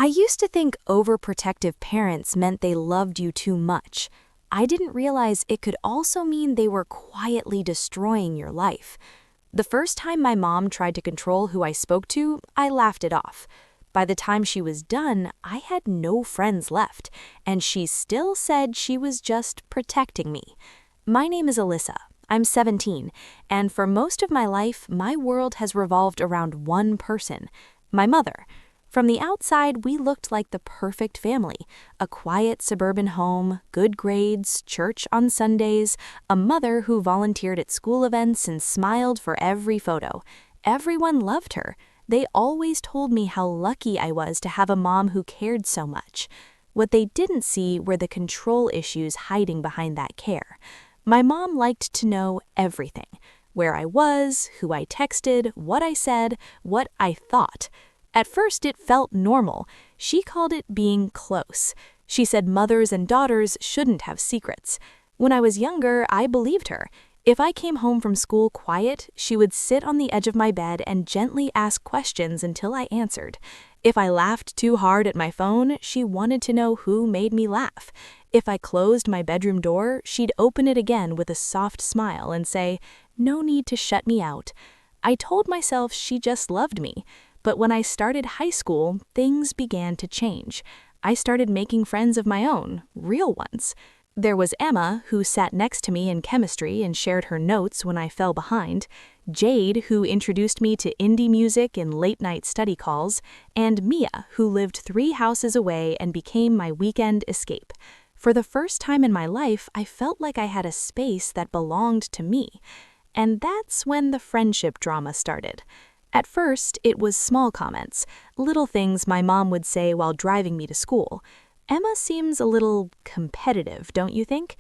I used to think overprotective parents meant they loved you too much. I didn't realize it could also mean they were quietly destroying your life. The first time my mom tried to control who I spoke to, I laughed it off. By the time she was done, I had no friends left, and she still said she was just protecting me. My name is Alyssa. I'm 17, and for most of my life, my world has revolved around one person, my mother. From the outside, we looked like the perfect family. A quiet suburban home, good grades, church on Sundays, a mother who volunteered at school events and smiled for every photo. Everyone loved her. They always told me how lucky I was to have a mom who cared so much. What they didn't see were the control issues hiding behind that care. My mom liked to know everything. Where I was, who I texted, what I said, what I thought. At first, it felt normal. She called it being close. She said mothers and daughters shouldn't have secrets. When I was younger, I believed her. If I came home from school quiet, she would sit on the edge of my bed and gently ask questions until I answered. If I laughed too hard at my phone, she wanted to know who made me laugh. If I closed my bedroom door, she'd open it again with a soft smile and say, "No need to shut me out." I told myself she just loved me. But when I started high school, things began to change. I started making friends of my own, real ones. There was Emma, who sat next to me in chemistry and shared her notes when I fell behind, Jade, who introduced me to indie music and late-night study calls, and Mia, who lived 3 houses away and became my weekend escape. For the first time in my life, I felt like I had a space that belonged to me. And that's when the friendship drama started. At first, it was small comments, little things my mom would say while driving me to school. Emma seems a little competitive, don't you think?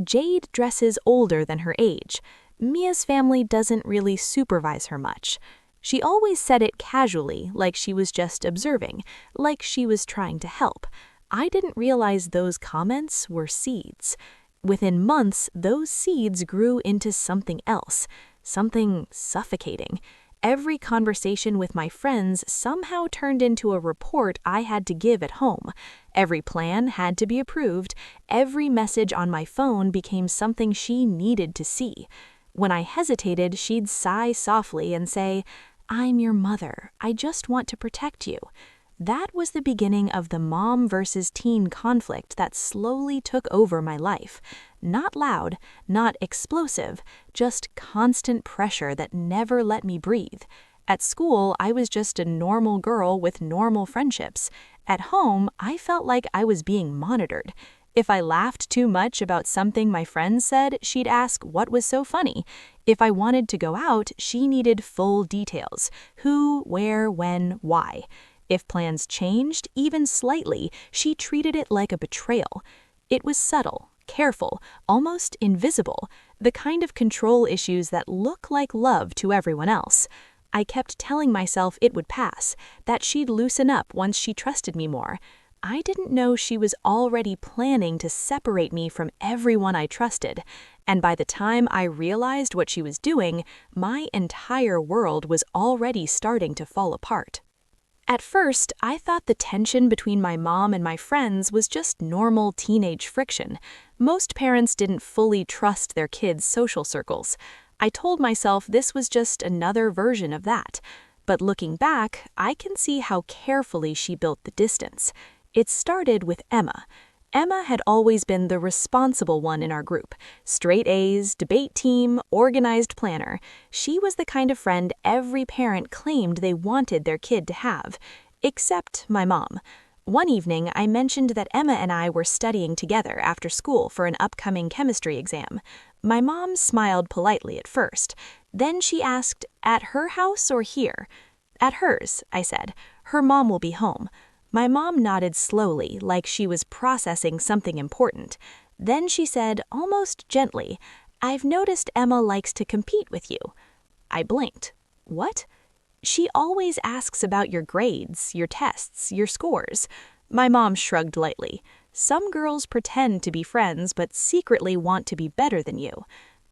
Jade dresses older than her age. Mia's family doesn't really supervise her much. She always said it casually, like she was just observing, like she was trying to help. I didn't realize those comments were seeds. Within months, those seeds grew into something else, something suffocating. Every conversation with my friends somehow turned into a report I had to give at home. Every plan had to be approved. Every message on my phone became something she needed to see. When I hesitated, she'd sigh softly and say, "I'm your mother. I just want to protect you." That was the beginning of the mom versus teen conflict that slowly took over my life. Not loud, not explosive, just constant pressure that never let me breathe. At school, I was just a normal girl with normal friendships. At home, I felt like I was being monitored. If I laughed too much about something my friends said, she'd ask what was so funny. If I wanted to go out, she needed full details: who, where, when, why. If plans changed, even slightly, she treated it like a betrayal. It was subtle, careful, almost invisible, the kind of control issues that look like love to everyone else. I kept telling myself it would pass, that she'd loosen up once she trusted me more. I didn't know she was already planning to separate me from everyone I trusted, and by the time I realized what she was doing, my entire world was already starting to fall apart. At first, I thought the tension between my mom and my friends was just normal teenage friction. Most parents didn't fully trust their kids' social circles. I told myself this was just another version of that. But looking back, I can see how carefully she built the distance. It started with Emma. Emma had always been the responsible one in our group. Straight A's, debate team, organized planner. She was the kind of friend every parent claimed they wanted their kid to have. Except my mom. One evening, I mentioned that Emma and I were studying together after school for an upcoming chemistry exam. My mom smiled politely at first. Then she asked, "At her house or here?" "At hers," I said. "Her mom will be home." My mom nodded slowly, like she was processing something important. Then she said, almost gently, "I've noticed Emma likes to compete with you." I blinked. "What?" "She always asks about your grades, your tests, your scores." My mom shrugged lightly. "Some girls pretend to be friends, but secretly want to be better than you."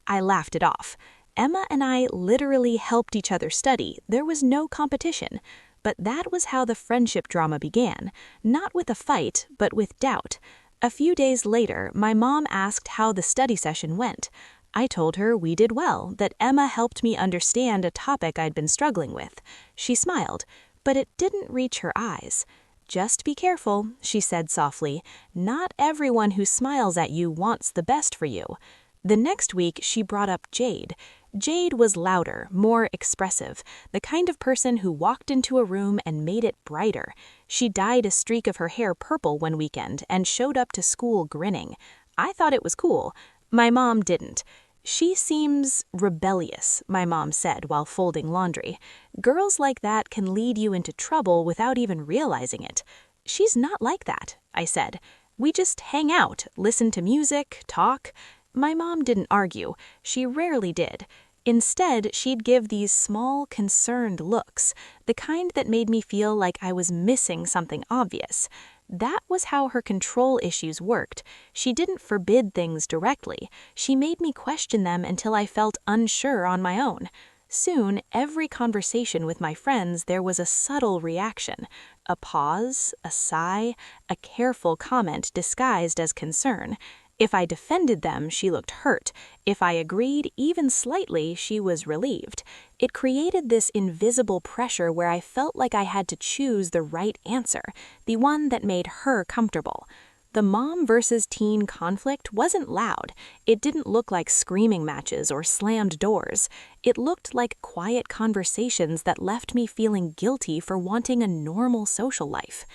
I laughed it off. Emma and I literally helped each other study. There was no competition. But that was how the friendship drama began, not with a fight, but with doubt. A few days later, my mom asked how the study session went. I told her we did well, that Emma helped me understand a topic I'd been struggling with. She smiled, but it didn't reach her eyes. "Just be careful," she said softly. "Not everyone who smiles at you wants the best for you." The next week, she brought up Jade. Jade was louder, more expressive, the kind of person who walked into a room and made it brighter. She dyed a streak of her hair purple one weekend and showed up to school grinning. I thought it was cool. My mom didn't. "She seems rebellious," my mom said while folding laundry. "Girls like that can lead you into trouble without even realizing it." "She's not like that," I said. "We just hang out, listen to music, talk." My mom didn't argue. She rarely did. Instead, she'd give these small, concerned looks, the kind that made me feel like I was missing something obvious. That was how her control issues worked. She didn't forbid things directly. She made me question them until I felt unsure on my own. Soon, every conversation with my friends, there was a subtle reaction. A pause, a sigh, a careful comment disguised as concern. If I defended them, she looked hurt. If I agreed, even slightly, she was relieved. It created this invisible pressure where I felt like I had to choose the right answer, the one that made her comfortable. The mom versus teen conflict wasn't loud. It didn't look like screaming matches or slammed doors. It looked like quiet conversations that left me feeling guilty for wanting a normal social life.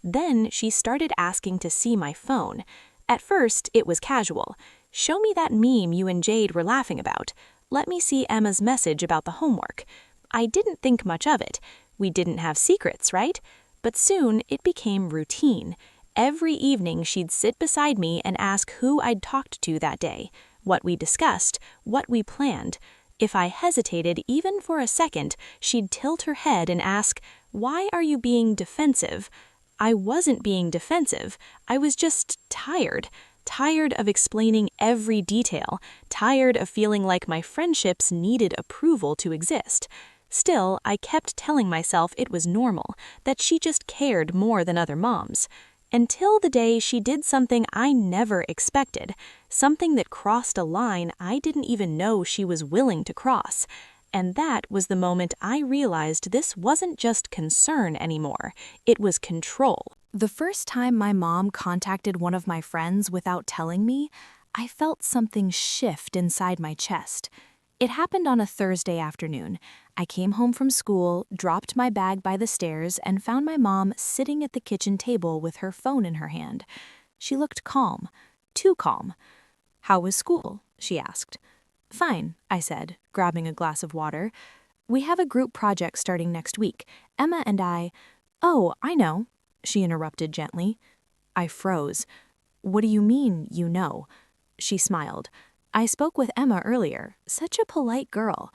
Then she started asking to see my phone. At first, it was casual. "Show me that meme you and Jade were laughing about. Let me see Emma's message about the homework." I didn't think much of it. We didn't have secrets, right? But soon, it became routine. Every evening, she'd sit beside me and ask who I'd talked to that day, what we discussed, what we planned. If I hesitated even for a second, she'd tilt her head and ask, "Why are you being defensive?" I wasn't being defensive. I was just tired. Tired of explaining every detail. Tired of feeling like my friendships needed approval to exist. Still, I kept telling myself it was normal, that she just cared more than other moms. Until the day she did something I never expected. Something that crossed a line I didn't even know she was willing to cross. And that was the moment I realized this wasn't just concern anymore, it was control. The first time my mom contacted one of my friends without telling me, I felt something shift inside my chest. It happened on a Thursday afternoon. I came home from school, dropped my bag by the stairs, and found my mom sitting at the kitchen table with her phone in her hand. She looked calm, too calm. "How was school?" she asked. "Fine," I said, grabbing a glass of water. "We have a group project starting next week. Emma and I—" "Oh, I know," she interrupted gently. I froze. "What do you mean, you know?" She smiled. "I spoke with Emma earlier. Such a polite girl."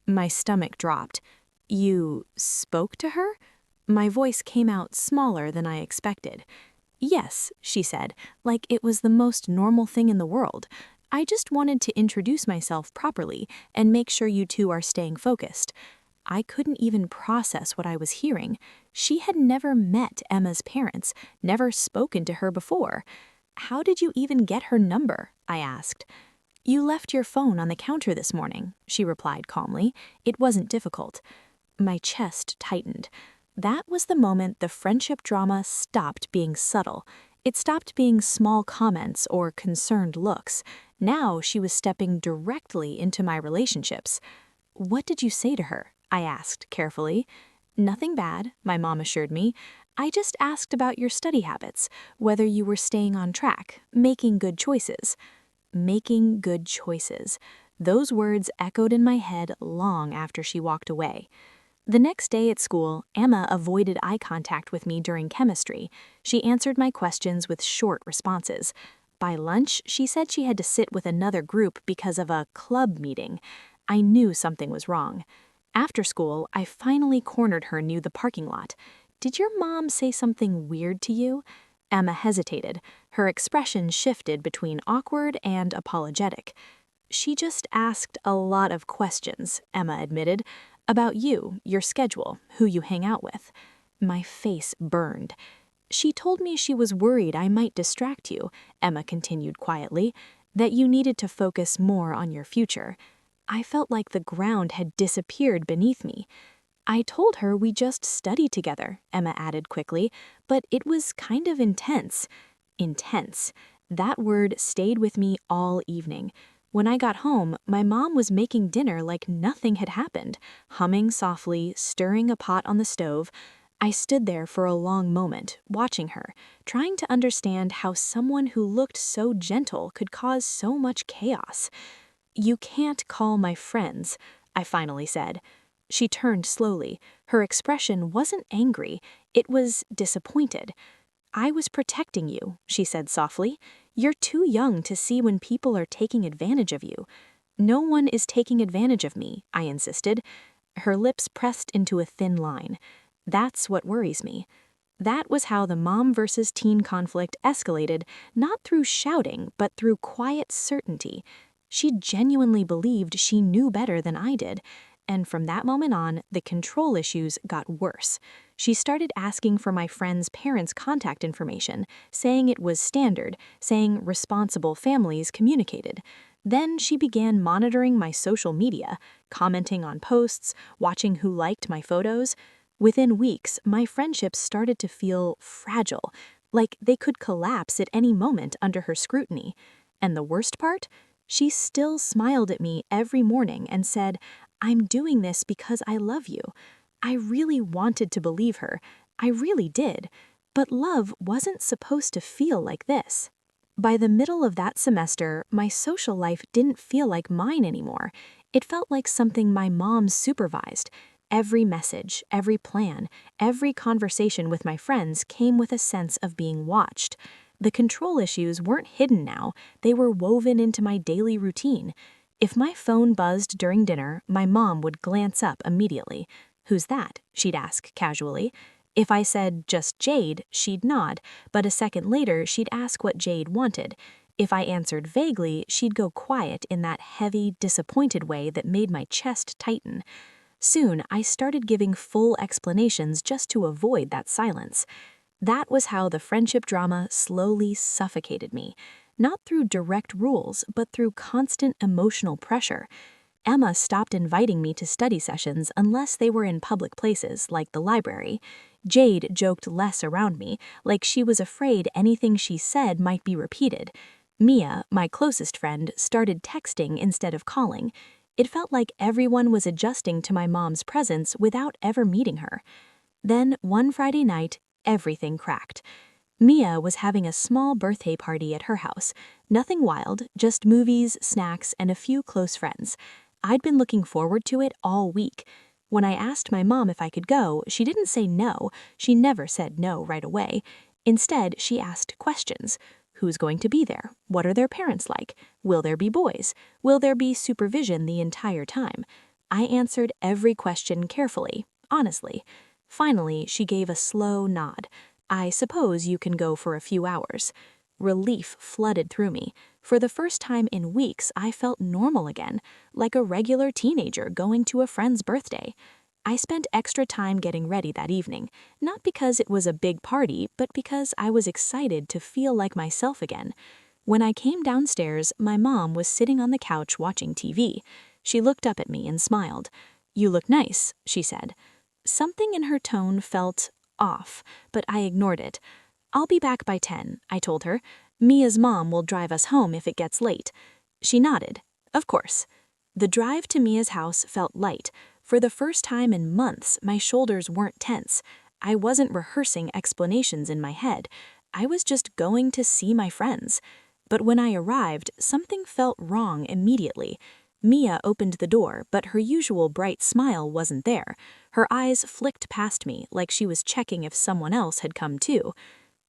My stomach dropped. "You spoke to her?" My voice came out smaller than I expected. "Yes," she said, like it was the most normal thing in the world. "I just wanted to introduce myself properly and make sure you two are staying focused." I couldn't even process what I was hearing. She had never met Emma's parents, never spoken to her before. "How did you even get her number?" I asked. "You left your phone on the counter this morning," she replied calmly. "It wasn't difficult." My chest tightened. That was the moment the friendship drama stopped being subtle. It stopped being small comments or concerned looks. Now she was stepping directly into my relationships. "What did you say to her?" I asked carefully. "Nothing bad," my mom assured me. "I just asked about your study habits, whether you were staying on track, making good choices." Making good choices. Those words echoed in my head long after she walked away. The next day at school, Emma avoided eye contact with me during chemistry. She answered my questions with short responses. By lunch, she said she had to sit with another group because of a club meeting. I knew something was wrong. After school, I finally cornered her near the parking lot. "Did your mom say something weird to you?" Emma hesitated. Her expression shifted between awkward and apologetic. "She just asked a lot of questions," Emma admitted. About you, your schedule, who you hang out with. My face burned. She told me she was worried I might distract you, Emma continued quietly, that you needed to focus more on your future. I felt like the ground had disappeared beneath me. I told her we just studied together, Emma added quickly, but it was kind of intense. Intense. That word stayed with me all evening. When I got home, my mom was making dinner like nothing had happened, humming softly, stirring a pot on the stove. I stood there for a long moment, watching her, trying to understand how someone who looked so gentle could cause so much chaos. "You can't call my friends," I finally said. She turned slowly. Her expression wasn't angry, it was disappointed. "I was protecting you," she said softly. "You're too young to see when people are taking advantage of you." "No one is taking advantage of me," I insisted. Her lips pressed into a thin line. "That's what worries me." That was how the mom versus teen conflict escalated, not through shouting, but through quiet certainty. She genuinely believed she knew better than I did. And from that moment on, the control issues got worse. She started asking for my friend's parents' contact information, saying it was standard, saying responsible families communicated. Then she began monitoring my social media, commenting on posts, watching who liked my photos. Within weeks, my friendships started to feel fragile, like they could collapse at any moment under her scrutiny. And the worst part? She still smiled at me every morning and said, "I'm doing this because I love you." I really wanted to believe her. I really did. But love wasn't supposed to feel like this. By the middle of that semester, my social life didn't feel like mine anymore. It felt like something my mom supervised. Every message, every plan, every conversation with my friends came with a sense of being watched. The control issues weren't hidden now, they were woven into my daily routine. If my phone buzzed during dinner, my mom would glance up immediately. "Who's that?" she'd ask casually. If I said just Jade, she'd nod, but a second later she'd ask what Jade wanted. If I answered vaguely, she'd go quiet in that heavy, disappointed way that made my chest tighten. Soon, I started giving full explanations just to avoid that silence. That was how the friendship drama slowly suffocated me. Not through direct rules, but through constant emotional pressure. Emma stopped inviting me to study sessions unless they were in public places, like the library. Jade joked less around me, like she was afraid anything she said might be repeated. Mia, my closest friend, started texting instead of calling. It felt like everyone was adjusting to my mom's presence without ever meeting her. Then, one Friday night, everything cracked. Mia was having a small birthday party at her house. Nothing wild, just movies, snacks, and a few close friends. I'd been looking forward to it all week. When I asked my mom if I could go, she didn't say no. She never said no right away. Instead, she asked questions. Who's going to be there? What are their parents like? Will there be boys? Will there be supervision the entire time? I answered every question carefully, honestly. Finally, she gave a slow nod. "I suppose you can go for a few hours." Relief flooded through me. For the first time in weeks, I felt normal again, like a regular teenager going to a friend's birthday. I spent extra time getting ready that evening, not because it was a big party, but because I was excited to feel like myself again. When I came downstairs, my mom was sitting on the couch watching TV. She looked up at me and smiled. "You look nice," she said. Something in her tone felt off, but I ignored it. "I'll be back by 10, I told her. "Mia's mom will drive us home if it gets late." She nodded. "Of course." The drive to Mia's house felt light. For the first time in months, my shoulders weren't tense. I wasn't rehearsing explanations in my head. I was just going to see my friends. But when I arrived, something felt wrong immediately. Mia opened the door, but her usual bright smile wasn't there. Her eyes flicked past me like she was checking if someone else had come too.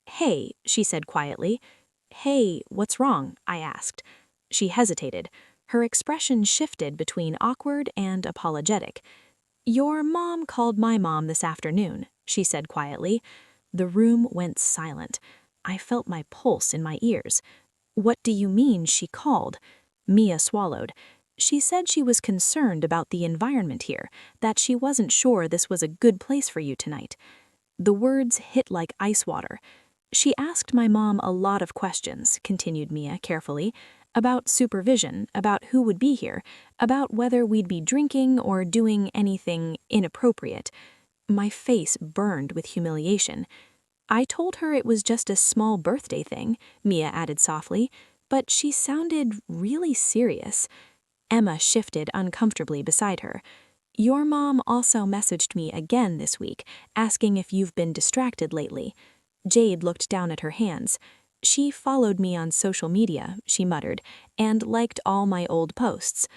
"Hey," she said quietly. "Hey, what's wrong?" I asked. She hesitated. Her expression shifted between awkward and apologetic. "Your mom called my mom this afternoon," she said quietly. The room went silent. I felt my pulse in my ears. "What do you mean she called?" Mia swallowed. She said she was concerned about the environment here, that she wasn't sure this was a good place for you tonight. The words hit like ice water. She asked my mom a lot of questions, continued Mia carefully, about supervision, about who would be here, about whether we'd be drinking or doing anything inappropriate. My face burned with humiliation. I told her it was just a small birthday thing, Mia added softly, but she sounded really serious. Emma shifted uncomfortably beside her. Your mom also messaged me again this week, asking if you've been distracted lately. Jade looked down at her hands. She followed me on social media, she muttered, and liked all my old posts.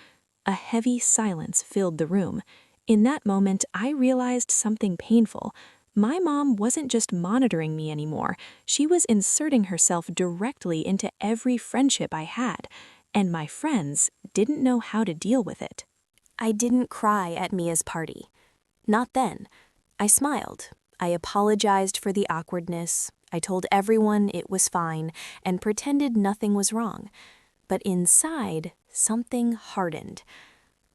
A heavy silence filled the room. In that moment, I realized something painful. My mom wasn't just monitoring me anymore. She was inserting herself directly into every friendship I had, and my friends didn't know how to deal with it. I didn't cry at Mia's party. Not then. I smiled. I apologized for the awkwardness. I told everyone it was fine and pretended nothing was wrong. But inside, something hardened.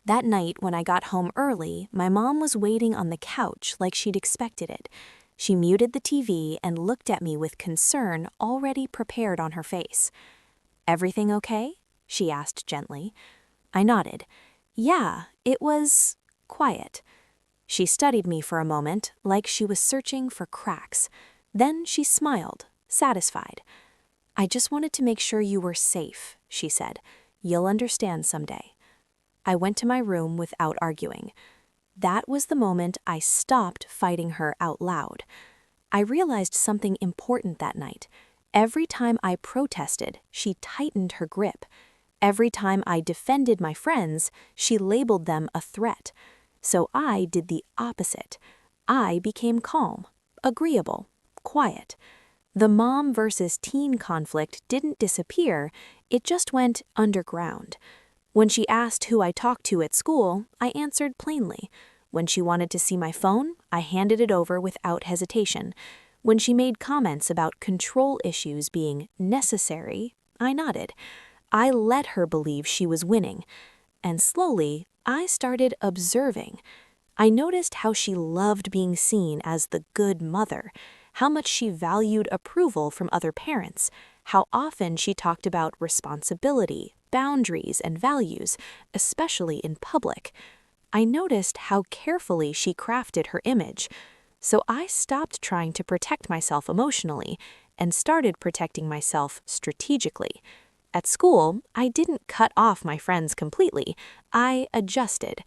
That night, when I got home early, my mom was waiting on the couch like she'd expected it. She muted the TV and looked at me with concern already prepared on her face. "Everything okay?" she asked gently. I nodded. Yeah, it was quiet. She studied me for a moment, like she was searching for cracks. Then she smiled, satisfied. "I just wanted to make sure you were safe," she said. "You'll understand someday." I went to my room without arguing. That was the moment I stopped fighting her out loud. I realized something important that night. Every time I protested, she tightened her grip. Every time I defended my friends, she labeled them a threat. So I did the opposite. I became calm, agreeable, quiet. The mom versus teen conflict didn't disappear, it just went underground. When she asked who I talked to at school, I answered plainly. When she wanted to see my phone, I handed it over without hesitation. When she made comments about control issues being necessary, I nodded. I let her believe she was winning. And slowly, I started observing. I noticed how she loved being seen as the good mother, how much she valued approval from other parents, how often she talked about responsibility, boundaries, and values, especially in public. I noticed how carefully she crafted her image. So I stopped trying to protect myself emotionally and started protecting myself strategically. At school, I didn't cut off my friends completely. I adjusted.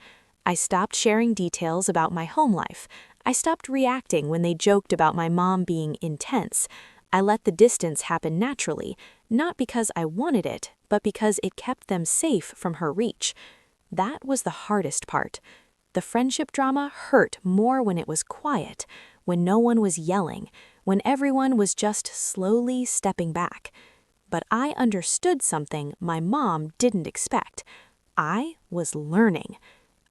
I stopped sharing details about my home life. I stopped reacting when they joked about my mom being intense. I let the distance happen naturally, not because I wanted it, but because it kept them safe from her reach. That was the hardest part. The friendship drama hurt more when it was quiet, when no one was yelling, when everyone was just slowly stepping back. But I understood something my mom didn't expect. I was learning.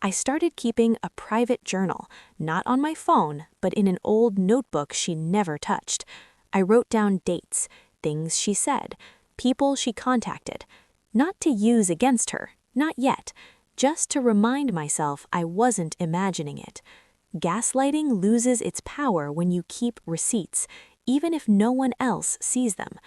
I started keeping a private journal, not on my phone, but in an old notebook she never touched. I wrote down dates, things she said, people she contacted. Not to use against her, not yet, just to remind myself I wasn't imagining it. Gaslighting loses its power when you keep receipts, even if no one else sees them.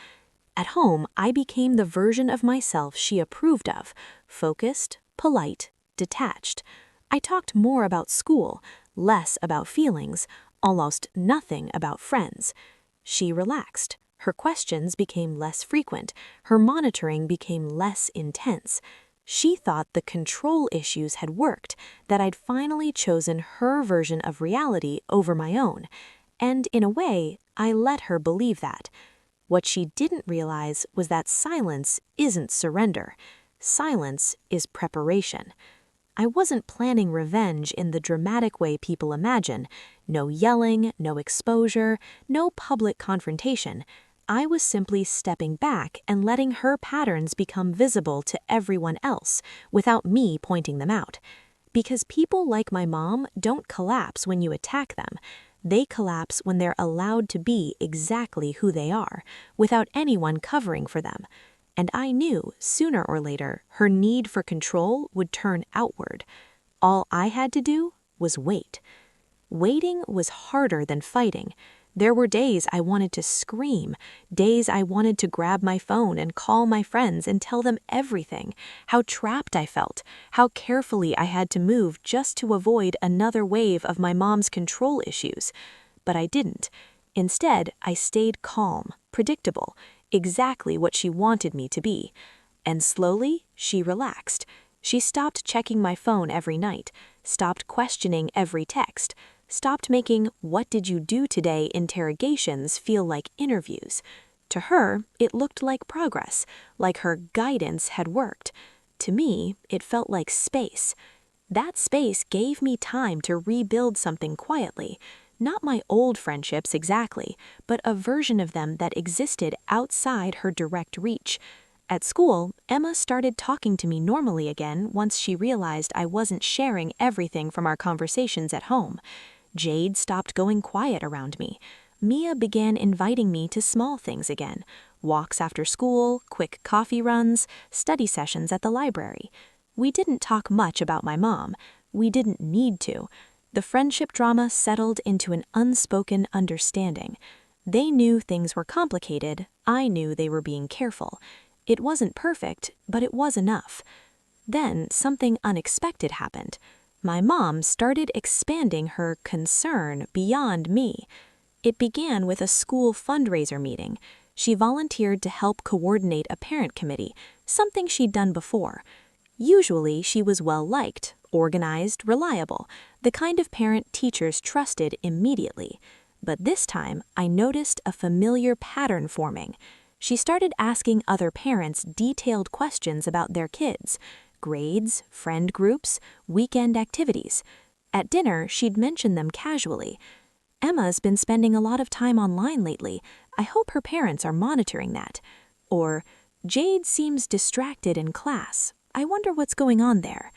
At home, I became the version of myself she approved of, focused, polite, detached. I talked more about school, less about feelings, almost nothing about friends. She relaxed. Her questions became less frequent. Her monitoring became less intense. She thought the control issues had worked, that I'd finally chosen her version of reality over my own. And in a way, I let her believe that. What she didn't realize was that silence isn't surrender. Silence is preparation. I wasn't planning revenge in the dramatic way people imagine. No yelling, no exposure, no public confrontation. I was simply stepping back and letting her patterns become visible to everyone else, without me pointing them out. Because people like my mom don't collapse when you attack them. They collapse when they're allowed to be exactly who they are, without anyone covering for them. And I knew, sooner or later, her need for control would turn outward. All I had to do was wait. Waiting was harder than fighting. There were days I wanted to scream, days I wanted to grab my phone and call my friends and tell them everything, how trapped I felt, how carefully I had to move just to avoid another wave of my mom's control issues. But I didn't. Instead, I stayed calm, predictable, exactly what she wanted me to be. And slowly, she relaxed. She stopped checking my phone every night, stopped questioning every text, stopped making "what did you do today" interrogations feel like interviews. To her, it looked like progress, like her guidance had worked. To me, it felt like space. That space gave me time to rebuild something quietly. Not my old friendships exactly, but a version of them that existed outside her direct reach. At school, Emma started talking to me normally again once she realized I wasn't sharing everything from our conversations at home. Jade stopped going quiet around me. Mia began inviting me to small things again: walks after school, quick coffee runs, study sessions at the library. We didn't talk much about my mom. We didn't need to. The friendship drama settled into an unspoken understanding. They knew things were complicated. I knew they were being careful. It wasn't perfect, but it was enough. Then something unexpected happened. My mom started expanding her concern beyond me. It began with a school fundraiser meeting. She volunteered to help coordinate a parent committee, something she'd done before. Usually, she was well-liked, organized, reliable, the kind of parent teachers trusted immediately. But this time, I noticed a familiar pattern forming. She started asking other parents detailed questions about their kids: grades, friend groups, weekend activities. At dinner, she'd mention them casually. "Emma's been spending a lot of time online lately. I hope her parents are monitoring that." Or, "Jade seems distracted in class. I wonder what's going on there."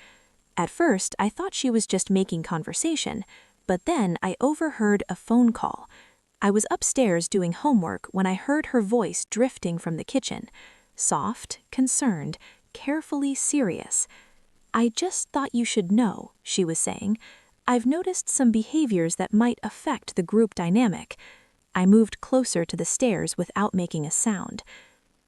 At first, I thought she was just making conversation, but then I overheard a phone call. I was upstairs doing homework when I heard her voice drifting from the kitchen. Soft, concerned, carefully serious. "I just thought you should know," she was saying. "I've noticed some behaviors that might affect the group dynamic." I moved closer to the stairs without making a sound.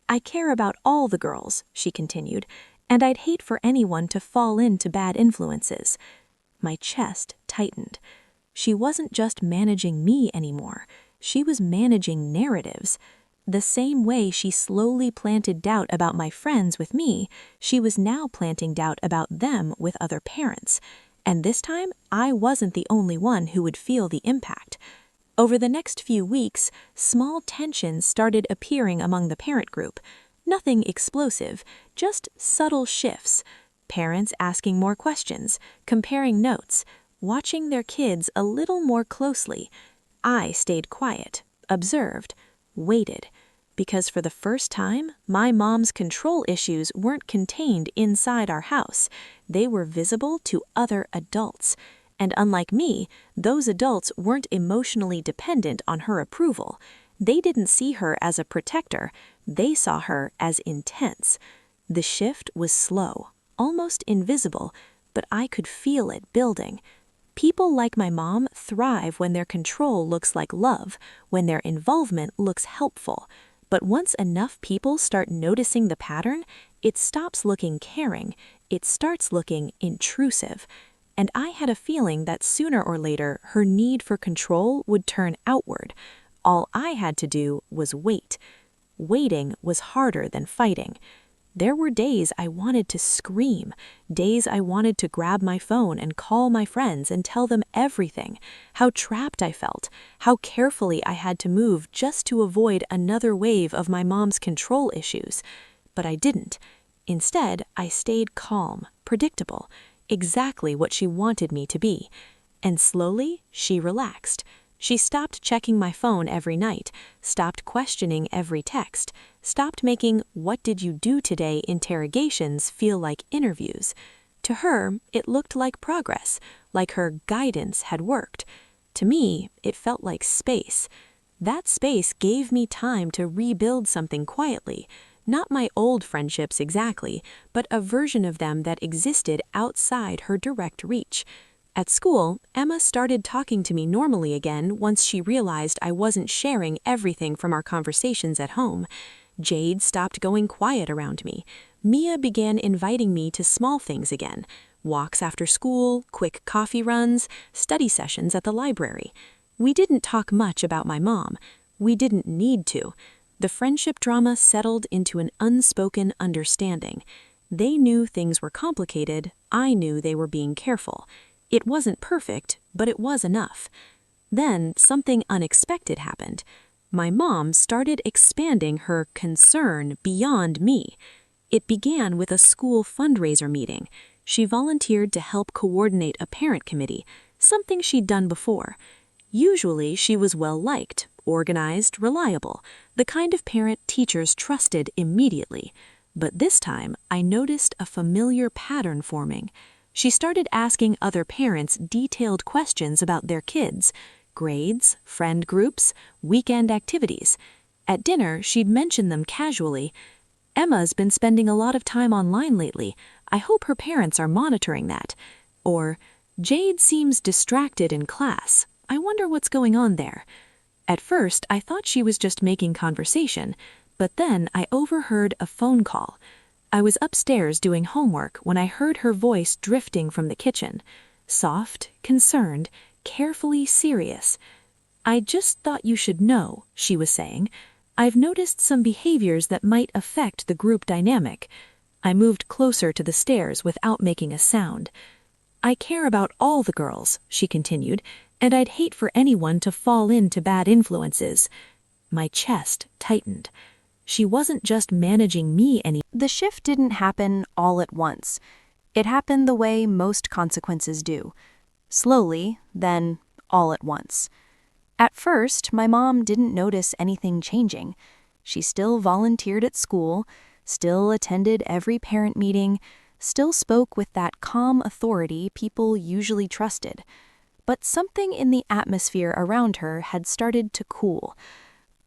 "I care about all the girls," she continued, "and I'd hate for anyone to fall into bad influences." My chest tightened. She wasn't just managing me anymore. She was managing narratives. The same way she slowly planted doubt about my friends with me, she was now planting doubt about them with other parents. And this time, I wasn't the only one who would feel the impact. Over the next few weeks, small tensions started appearing among the parent group. Nothing explosive, just subtle shifts. Parents asking more questions, comparing notes, watching their kids a little more closely. I stayed quiet, observed, waited. Because for the first time, my mom's control issues weren't contained inside our house. They were visible to other adults. And unlike me, those adults weren't emotionally dependent on her approval. They didn't see her as a protector. They saw her as intense. The shift was slow, almost invisible, but I could feel it building. People like my mom thrive when their control looks like love, when their involvement looks helpful. But once enough people start noticing the pattern, it stops looking caring. It starts looking intrusive. And I had a feeling that sooner or later her need for control would turn outward. All I had to do was wait. Waiting was harder than fighting. There were days I wanted to scream, days I wanted to grab my phone and call my friends and tell them everything, how trapped I felt, how carefully I had to move just to avoid another wave of my mom's control issues. But I didn't. Instead, I stayed calm, predictable, exactly what she wanted me to be. And slowly, she relaxed. She stopped checking my phone every night, stopped questioning every text, stopped making "what did you do today" interrogations feel like interviews. To her, it looked like progress, like her guidance had worked. To me, it felt like space. That space gave me time to rebuild something quietly, Not my old friendships exactly, but a version of them that existed outside her direct reach. At school, Emma started talking to me normally again once she realized I wasn't sharing everything from our conversations at home. Jade stopped going quiet around me. Mia began inviting me to small things again. Walks after school, quick coffee runs, study sessions at the library. We didn't talk much about my mom. We didn't need to. The friendship drama settled into an unspoken understanding. They knew things were complicated. I knew they were being careful. It wasn't perfect, but it was enough. Then something unexpected happened. My mom started expanding her concern beyond me. It began with a school fundraiser meeting. She volunteered to help coordinate a parent committee, something she'd done before. Usually she was well-liked, organized, reliable, the kind of parent teachers trusted immediately. But this time, I noticed a familiar pattern forming. She started asking other parents detailed questions about their kids, grades, friend groups, weekend activities. At dinner, she'd mention them casually. "Emma's been spending a lot of time online lately. I hope her parents are monitoring that." Or, "Jade seems distracted in class. I wonder what's going on there." At first, I thought she was just making conversation, but then I overheard a phone call. I was upstairs doing homework when I heard her voice drifting from the kitchen. Soft, concerned, carefully serious. "I just thought you should know," she was saying. "I've noticed some behaviors that might affect the group dynamic." I moved closer to the stairs without making a sound. "I care about all the girls," she continued, "and I'd hate for anyone to fall into bad influences." My chest tightened. She wasn't just managing me any. The shift didn't happen all at once. It happened the way most consequences do. Slowly, then all at once. At first, my mom didn't notice anything changing. She still volunteered at school, still attended every parent meeting, still spoke with that calm authority people usually trusted. But something in the atmosphere around her had started to cool.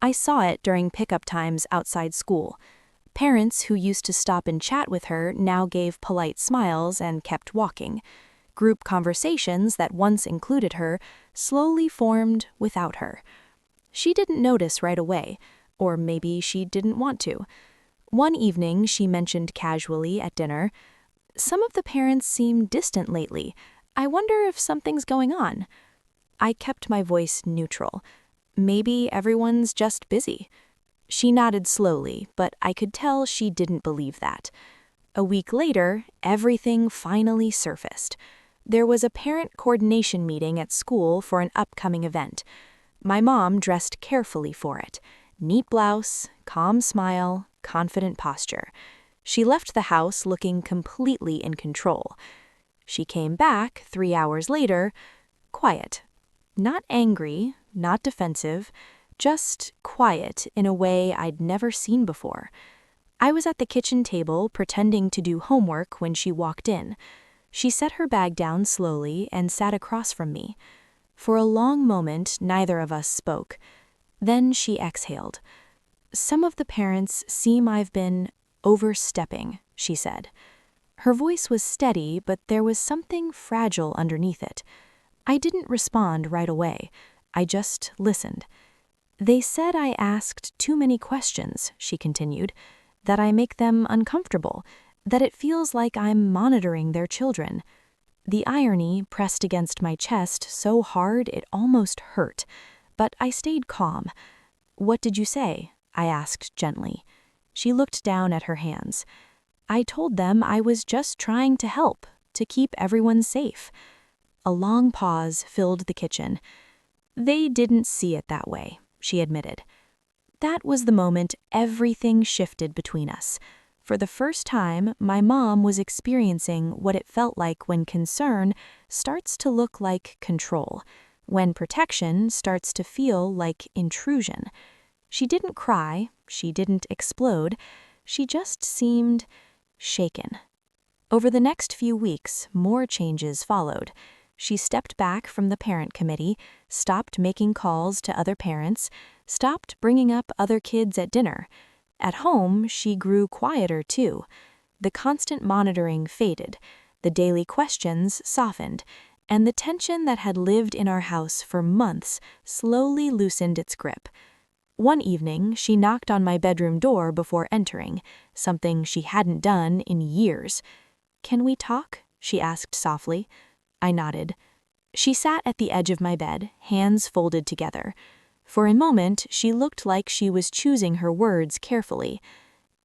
I saw it during pickup times outside school. Parents who used to stop and chat with her now gave polite smiles and kept walking. Group conversations that once included her slowly formed without her. She didn't notice right away, or maybe she didn't want to. One evening, she mentioned casually at dinner, "Some of the parents seem distant lately. I wonder if something's going on." I kept my voice neutral. "Maybe everyone's just busy." She nodded slowly, but I could tell she didn't believe that. A week later, everything finally surfaced. There was a parent coordination meeting at school for an upcoming event. My mom dressed carefully for it. Neat blouse, calm smile, confident posture. She left the house looking completely in control. She came back 3 hours later, quiet. Not angry, not defensive, just quiet in a way I'd never seen before. I was at the kitchen table pretending to do homework when she walked in. She set her bag down slowly and sat across from me. For a long moment, neither of us spoke. Then she exhaled. "Some of the parents seem I've been overstepping," she said. Her voice was steady, but there was something fragile underneath it. I didn't respond right away. I just listened. "They said I asked too many questions," she continued, "that I make them uncomfortable, that it feels like I'm monitoring their children." The irony pressed against my chest so hard it almost hurt, but I stayed calm. "What did you say?" I asked gently. She looked down at her hands. "I told them I was just trying to help, to keep everyone safe." A long pause filled the kitchen. "They didn't see it that way," she admitted. That was the moment everything shifted between us. For the first time, my mom was experiencing what it felt like when concern starts to look like control, when protection starts to feel like intrusion. She didn't cry, she didn't explode, she just seemed shaken. Over the next few weeks, more changes followed. She stepped back from the parent committee, stopped making calls to other parents, stopped bringing up other kids at dinner. At home, she grew quieter too. The constant monitoring faded, the daily questions softened, and the tension that had lived in our house for months slowly loosened its grip. One evening, she knocked on my bedroom door before entering, something she hadn't done in years. "Can we talk?" she asked softly. I nodded. She sat at the edge of my bed, hands folded together. For a moment, she looked like she was choosing her words carefully.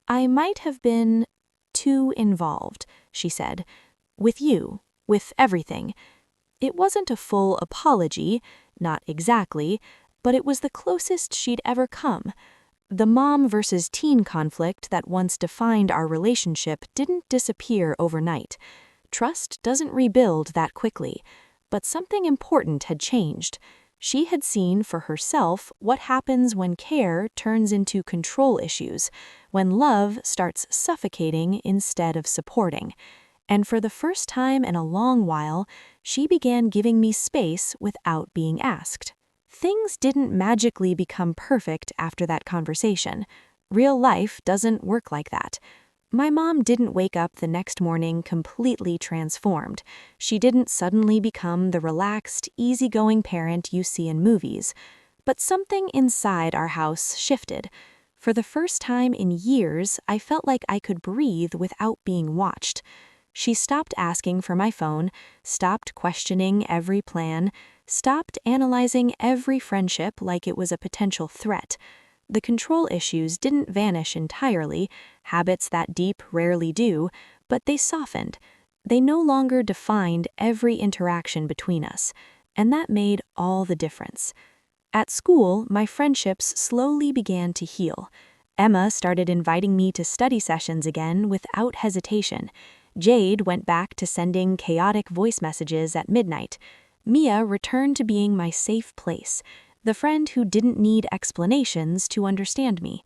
"I might have been too involved," she said. "With you, with everything." It wasn't a full apology, not exactly, but it was the closest she'd ever come. The mom versus teen conflict that once defined our relationship didn't disappear overnight. Trust doesn't rebuild that quickly, but something important had changed. She had seen for herself what happens when care turns into control issues, when love starts suffocating instead of supporting. And for the first time in a long while, she began giving me space without being asked. Things didn't magically become perfect after that conversation. Real life doesn't work like that. My mom didn't wake up the next morning completely transformed. She didn't suddenly become the relaxed, easygoing parent you see in movies. But something inside our house shifted. For the first time in years, I felt like I could breathe without being watched. She stopped asking for my phone, stopped questioning every plan, stopped analyzing every friendship like it was a potential threat. The control issues didn't vanish entirely, habits that deep rarely do, but they softened. They no longer defined every interaction between us, and that made all the difference. At school, my friendships slowly began to heal. Emma started inviting me to study sessions again without hesitation. Jade went back to sending chaotic voice messages at midnight. Mia returned to being my safe place, the friend who didn't need explanations to understand me.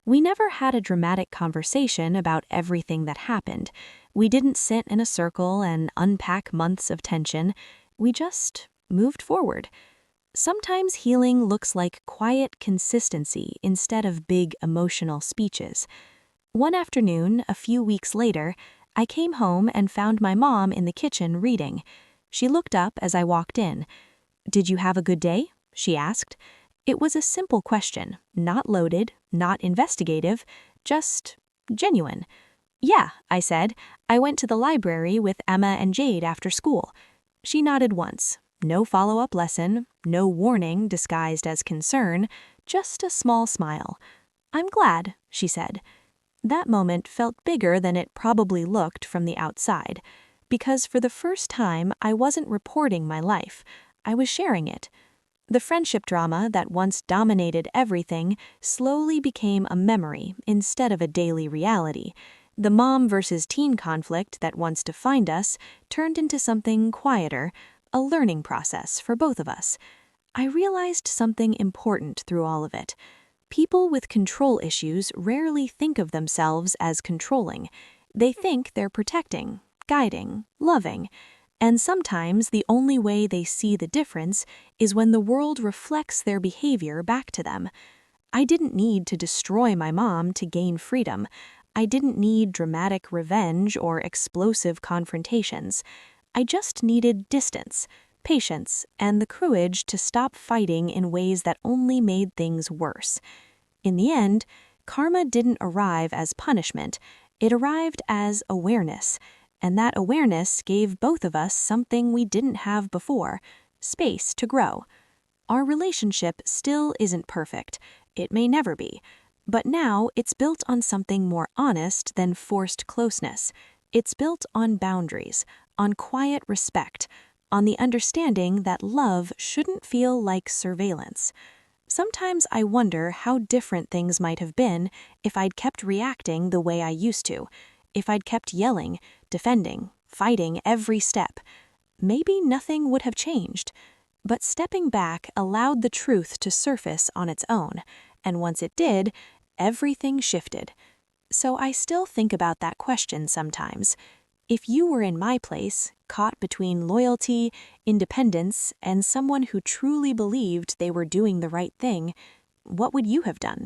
We never had a dramatic conversation about everything that happened. We didn't sit in a circle and unpack months of tension. We just moved forward. Sometimes healing looks like quiet consistency instead of big emotional speeches. One afternoon, a few weeks later, I came home and found my mom in the kitchen reading. She looked up as I walked in. "Did you have a good day?" she asked. It was a simple question, not loaded, not investigative, just genuine. "Yeah," I said. "I went to the library with Emma and Jade after school." She nodded once. No follow-up lesson, no warning disguised as concern, just a small smile. "I'm glad," she said. That moment felt bigger than it probably looked from the outside, because for the first time I wasn't reporting my life, I was sharing it. The friendship drama that once dominated everything slowly became a memory instead of a daily reality. The mom versus teen conflict that once defined us turned into something quieter, a learning process for both of us. I realized something important through all of it. People with control issues rarely think of themselves as controlling. They think they're protecting, guiding, loving. And sometimes the only way they see the difference is when the world reflects their behavior back to them. I didn't need to destroy my mom to gain freedom. I didn't need dramatic revenge or explosive confrontations. I just needed distance, patience, and the courage to stop fighting in ways that only made things worse. In the end, karma didn't arrive as punishment. It arrived as awareness. And that awareness gave both of us something we didn't have before, space to grow. Our relationship still isn't perfect. It may never be. But now it's built on something more honest than forced closeness. It's built on boundaries, on quiet respect, on the understanding that love shouldn't feel like surveillance. Sometimes I wonder how different things might have been if I'd kept reacting the way I used to, if I'd kept yelling, defending, fighting every step. Maybe nothing would have changed. But stepping back allowed the truth to surface on its own, and once it did, everything shifted. So I still think about that question sometimes. If you were in my place, caught between loyalty, independence, and someone who truly believed they were doing the right thing, what would you have done?